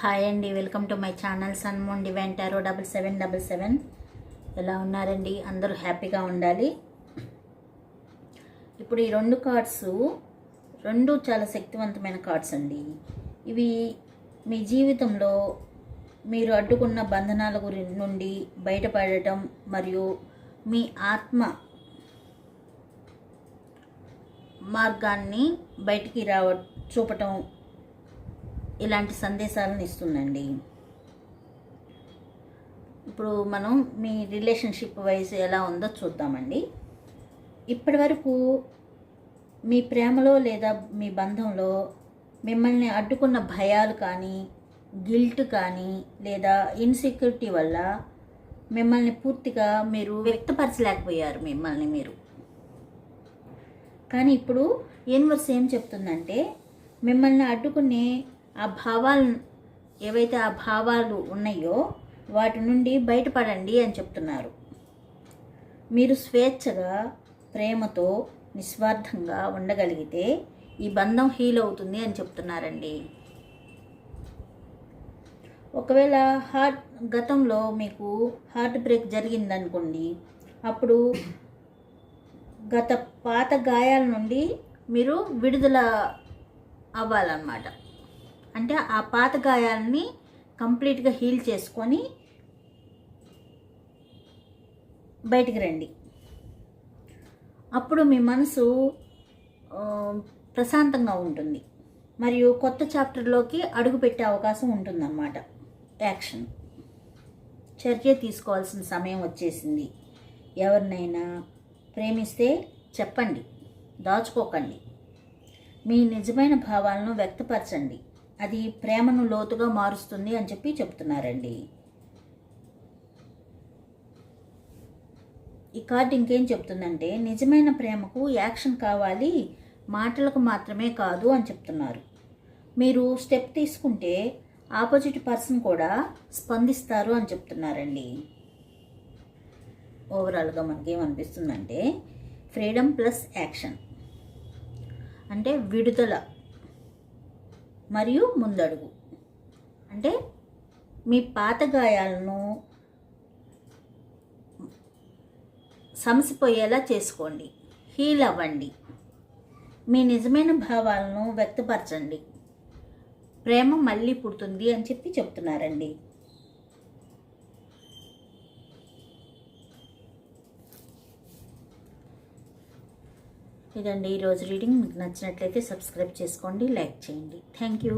Hi అండి, welcome to my channel Sunmoon Divine Tarot 7777. ఎలా ఉన్నారండి? అందరూ హ్యాపీగా ఉండాలి. ఇప్పుడు ఈ రెండు కార్డ్స్ చాలా శక్తివంతమైన కార్డ్స్ అండి. ఇవి మీ జీవితంలో మీరు అడ్డుకున్న బంధనాల నుండి బయటపడటం మరియు మీ ఆత్మ మార్గాన్ని బయటికి చూపటం ఇలాంటి సందేశాలను ఇస్తుందండి. ఇప్పుడు మనం మీ రిలేషన్షిప్ వైజ్ ఎలా ఉందో చూద్దామండి. ఇప్పటి వరకు మీ ప్రేమలో లేదా మీ బంధంలో మిమ్మల్ని అడ్డుకున్న భయాలు కానీ, గిల్ట్ కానీ లేదా ఇన్సెక్యూరిటీ వల్ల మిమ్మల్ని పూర్తిగా మీరు వ్యక్తపరచలేకపోయారు మిమ్మల్ని మీరు. కానీ ఇప్పుడు యూనివర్స్ ఏం చెప్తుందంటే, మిమ్మల్ని అడ్డుకునే ఆ భావాలు ఏవైతే ఆ భావాలు ఉన్నాయో వాటి నుండి బయటపడండి అని చెప్తున్నారు. మీరు స్వేచ్ఛగా, ప్రేమతో, నిస్వార్థంగా ఉండగలిగితే ఈ బంధం హీల్ అవుతుంది అని చెప్తున్నారండి. ఒకవేళ గతంలో మీకు హార్ట్ బ్రేక్ జరిగిందనుకోండి, అప్పుడు గత పాత గాయాల నుండి మీరు విడుదల అవ్వాలన్నమాట. అంటే ఆ పాత గాయాలని కంప్లీట్గా హీల్ చేసుకొని బయటికి రండి. అప్పుడు మీ మనసు ప్రశాంతంగా ఉంటుంది మరియు కొత్త చాప్టర్లోకి అడుగుపెట్టే అవకాశం ఉంటుందన్నమాట. చర్య తీసుకోవాల్సిన సమయం వచ్చేసింది. ఎవరినైనా ప్రేమిస్తే చెప్పండి, దాచుకోకండి. మీ నిజమైన భావాలను వ్యక్తపరచండి. అది ప్రేమను లోతుగా మారుస్తుంది అని చెప్పి చెప్తున్నారండి. ఈ కార్డు ఇంకేం చెప్తుందంటే, నిజమైన ప్రేమకు యాక్షన్ కావాలి, మాటలకు మాత్రమే కాదు అని చెప్తున్నారు. మీరు స్టెప్ తీసుకుంటే ఆపోజిట్ పర్సన్ కూడా స్పందిస్తారు అని చెప్తున్నారండి. ఓవరాల్గా మనకేమనిపిస్తుందంటే, ఫ్రీడమ్ ప్లస్ యాక్షన్ అంటే విడుదల మరియు ముందడుగు. అంటే మీ పాత గాయాలను సమసిపోయేలా చేసుకోండి, హీల్ అవ్వండి, మీ నిజమైన భావాలను వ్యక్తపరచండి, ప్రేమ మళ్ళీ పుడుతుంది అని చెప్పి చెప్తున్నారండి. ఇదండి ఈరోజు రీడింగ్. మీకు నచ్చినట్లయితే సబ్స్క్రైబ్ చేసుకోండి, లైక్ చేయండి. Thank you.